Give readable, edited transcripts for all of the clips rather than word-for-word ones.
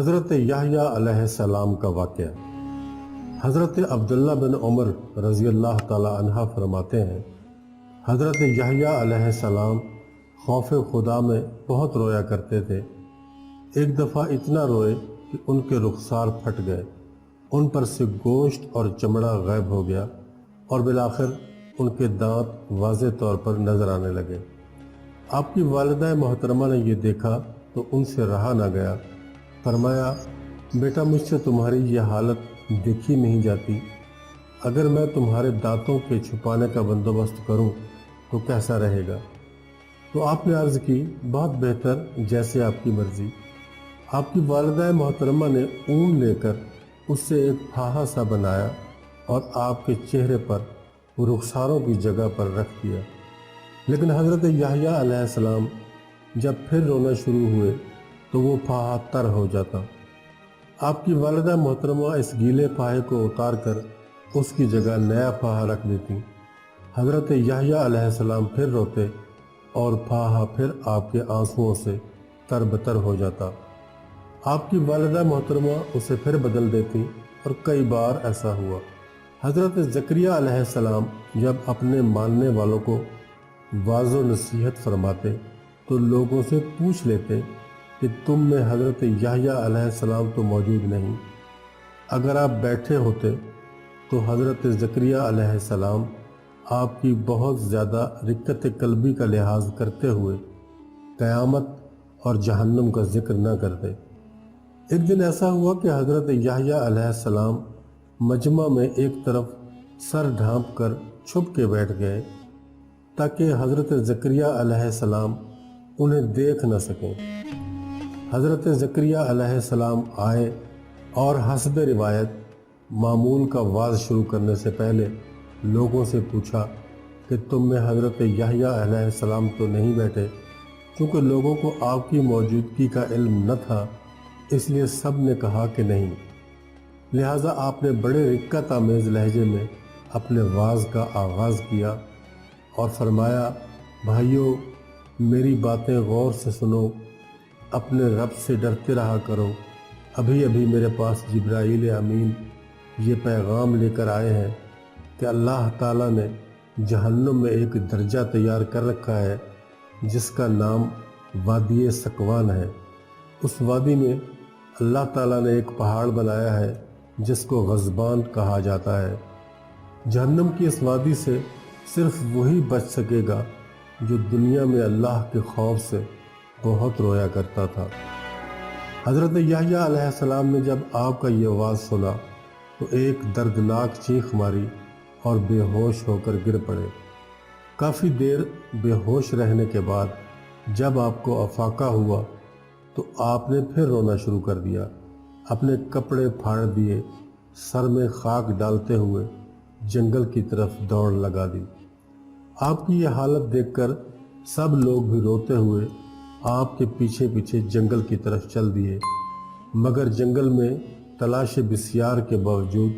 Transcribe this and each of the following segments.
حضرت یحییٰ علیہ السلام کا واقعہ۔ حضرت عبداللہ بن عمر رضی اللہ تعالی عنہ فرماتے ہیں، حضرت یحییٰ علیہ السلام خوف خدا میں بہت رویا کرتے تھے۔ ایک دفعہ اتنا روئے کہ ان کے رخسار پھٹ گئے، ان پر سے گوشت اور چمڑا غائب ہو گیا اور بالآخر ان کے دانت واضح طور پر نظر آنے لگے۔ آپ کی والدہ محترمہ نے یہ دیکھا تو ان سے رہا نہ گیا۔ فرمایا، بیٹا مجھ سے تمہاری یہ حالت دیکھی نہیں جاتی، اگر میں تمہارے دانتوں کے چھپانے کا بندوبست کروں تو کیسا رہے گا؟ تو آپ نے عرض کی، بہت بہتر، جیسے آپ کی مرضی۔ آپ کی والدہ محترمہ نے اون لے کر اس سے ایک پھاہا سا بنایا اور آپ کے چہرے پر رخساروں کی جگہ پر رکھ دیا۔ لیکن حضرت یحییٰ علیہ السلام جب پھر رونا شروع ہوئے تو وہ پھاہا تر ہو جاتا۔ آپ کی والدہ محترمہ اس گیلے پھاہے کو اتار کر اس کی جگہ نیا پھاہا رکھ دیتی۔ حضرت یحییٰ علیہ السلام پھر روتے اور پھاہا پھر آپ کے آنسوؤں سے تر بتر ہو جاتا۔ آپ کی والدہ محترمہ اسے پھر بدل دیتی اور کئی بار ایسا ہوا۔ حضرت زکریا علیہ السلام جب اپنے ماننے والوں کو واعظ و نصیحت فرماتے تو لوگوں سے پوچھ لیتے کہ تم میں حضرت یحییٰ علیہ السلام تو موجود نہیں، اگر آپ بیٹھے ہوتے تو حضرت زکریا علیہ السلام آپ کی بہت زیادہ رقت قلبی کا لحاظ کرتے ہوئے قیامت اور جہنم کا ذکر نہ کرتے۔ ایک دن ایسا ہوا کہ حضرت یحییٰ علیہ السلام مجمع میں ایک طرف سر ڈھانپ کر چھپ کے بیٹھ گئے تاکہ حضرت زکریا علیہ السلام انہیں دیکھ نہ سکیں۔ حضرت زکریا علیہ السلام آئے اور حسب روایت معمول کا وعظ شروع کرنے سے پہلے لوگوں سے پوچھا کہ تم میں حضرت یحییٰ علیہ السلام تو نہیں بیٹھے؟ چونکہ لوگوں کو آپ کی موجودگی کا علم نہ تھا، اس لیے سب نے کہا کہ نہیں۔ لہٰذا آپ نے بڑے رقت آمیز لہجے میں اپنے وعظ کا آغاز کیا اور فرمایا، بھائیو میری باتیں غور سے سنو، اپنے رب سے ڈرتے رہا کرو۔ ابھی ابھی میرے پاس جبرائیل امین یہ پیغام لے کر آئے ہیں کہ اللہ تعالیٰ نے جہنم میں ایک درجہ تیار کر رکھا ہے جس کا نام وادی سکوان ہے۔ اس وادی میں اللہ تعالیٰ نے ایک پہاڑ بنایا ہے جس کو غضبان کہا جاتا ہے۔ جہنم کی اس وادی سے صرف وہی بچ سکے گا جو دنیا میں اللہ کے خوف سے بہت رویا کرتا تھا۔ حضرت یحییٰ علیہ السلام نے جب آپ کا یہ آواز سنا تو ایک دردناک چیخ ماری اور بے ہوش ہو کر گر پڑے۔ کافی دیر بے ہوش رہنے کے بعد جب آپ کو افاقہ ہوا تو آپ نے پھر رونا شروع کر دیا، اپنے کپڑے پھاڑ دیے، سر میں خاک ڈالتے ہوئے جنگل کی طرف دوڑ لگا دی۔ آپ کی یہ حالت دیکھ کر سب لوگ بھی روتے ہوئے آپ کے پیچھے پیچھے جنگل کی طرف چل دیے، مگر جنگل میں تلاش بسیار کے باوجود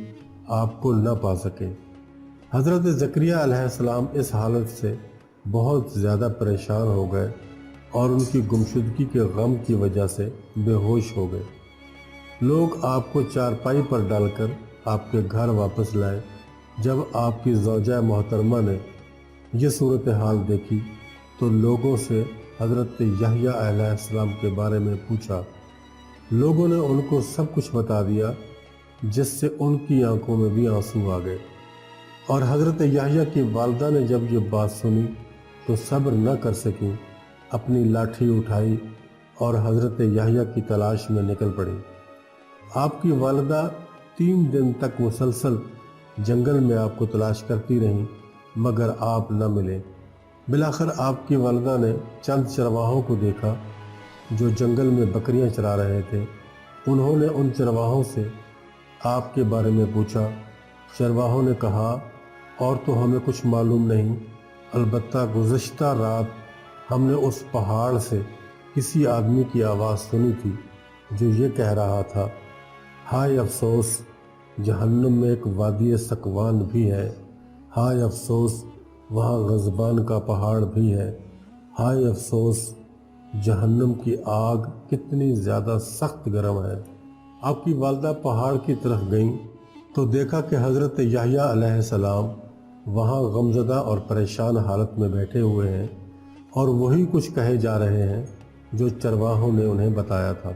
آپ کو نہ پا سکے۔ حضرت زکریا علیہ السلام اس حالت سے بہت زیادہ پریشان ہو گئے اور ان کی گمشدگی کے غم کی وجہ سے بے ہوش ہو گئے۔ لوگ آپ کو چارپائی پر ڈال کر آپ کے گھر واپس لائے۔ جب آپ کی زوجہ محترمہ نے یہ صورتحال دیکھی تو لوگوں سے حضرت یحییٰ علیہ السلام کے بارے میں پوچھا۔ لوگوں نے ان کو سب کچھ بتا دیا، جس سے ان کی آنکھوں میں بھی آنسو آ گئے۔ اور حضرت یحییٰ کی والدہ نے جب یہ بات سنی تو صبر نہ کر سکیں، اپنی لاٹھی اٹھائی اور حضرت یحییٰ کی تلاش میں نکل پڑی۔ آپ کی والدہ 3 دن تک مسلسل جنگل میں آپ کو تلاش کرتی رہیں، مگر آپ نہ ملے۔ بالآخر آپ کی والدہ نے چند چرواہوں کو دیکھا جو جنگل میں بکریاں چرا رہے تھے۔ انہوں نے ان چرواہوں سے آپ کے بارے میں پوچھا۔ چرواہوں نے کہا، اور تو ہمیں کچھ معلوم نہیں، البتہ گزشتہ رات ہم نے اس پہاڑ سے کسی آدمی کی آواز سنی تھی جو یہ کہہ رہا تھا، ہائے افسوس، جہنم میں ایک وادی سکوان بھی ہے، ہائے افسوس، وہاں غضبان کا پہاڑ بھی ہے، ہائے افسوس، جہنم کی آگ کتنی زیادہ سخت گرم ہے۔ آپ کی والدہ پہاڑ کی طرف گئیں تو دیکھا کہ حضرت یحییٰ علیہ السلام وہاں غمزدہ اور پریشان حالت میں بیٹھے ہوئے ہیں اور وہی کچھ کہے جا رہے ہیں جو چرواہوں نے انہیں بتایا تھا۔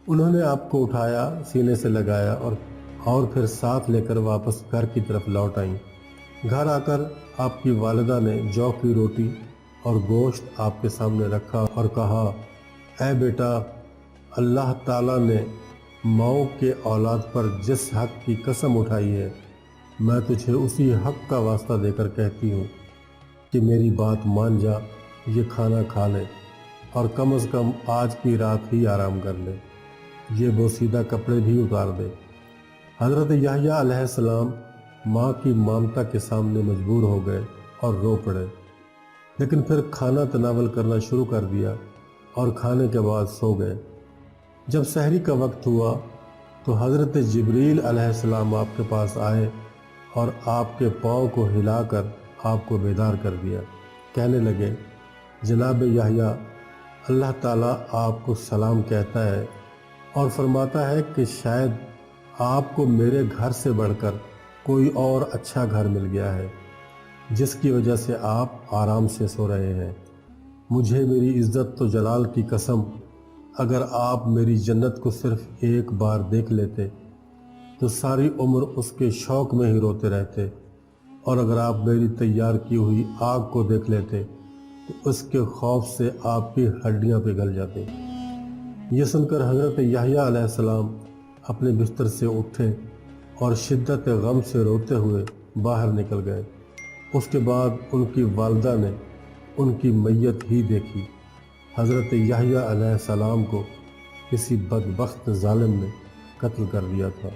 انہوں نے آپ کو اٹھایا، سینے سے لگایا اور پھر ساتھ لے کر واپس گھر کی طرف لوٹ آئیں۔ گھر آ کر آپ کی والدہ نے جو کی روٹی اور گوشت آپ کے سامنے رکھا اور کہا، اے بیٹا، اللہ تعالیٰ نے ماؤں کے اولاد پر جس حق کی قسم اٹھائی ہے، میں تجھے اسی حق کا واسطہ دے کر کہتی ہوں کہ میری بات مان جا، یہ کھانا کھا لے اور کم از کم آج کی رات ہی آرام کر لے، یہ بوسیدہ کپڑے بھی اتار دے۔ حضرت یحییٰ علیہ السلام ماں کی مامتا کے سامنے مجبور ہو گئے اور رو پڑے، لیکن پھر کھانا تناول کرنا شروع کر دیا اور کھانے کے بعد سو گئے۔ جب سحری کا وقت ہوا تو حضرت جبریل علیہ السلام آپ کے پاس آئے اور آپ کے پاؤں کو ہلا کر آپ کو بیدار کر دیا۔ کہنے لگے، جناب یحییٰ، اللہ تعالیٰ آپ کو سلام کہتا ہے اور فرماتا ہے کہ شاید آپ کو میرے گھر سے بڑھ کر کوئی اور اچھا گھر مل گیا ہے جس کی وجہ سے آپ آرام سے سو رہے ہیں۔ مجھے میری عزت و جلال کی قسم، اگر آپ میری جنت کو صرف ایک بار دیکھ لیتے تو ساری عمر اس کے شوق میں ہی روتے رہتے، اور اگر آپ میری تیار کی ہوئی آگ کو دیکھ لیتے تو اس کے خوف سے آپ کی ہڈیاں پگھل جاتی۔ یہ سن کر حضرت یحییٰ علیہ السلام اپنے بستر سے اٹھے اور شدت غم سے روتے ہوئے باہر نکل گئے۔ اس کے بعد ان کی والدہ نے ان کی میت ہی دیکھی۔ حضرت یحییٰ علیہ السلام کو کسی بدبخت ظالم نے قتل کر دیا تھا۔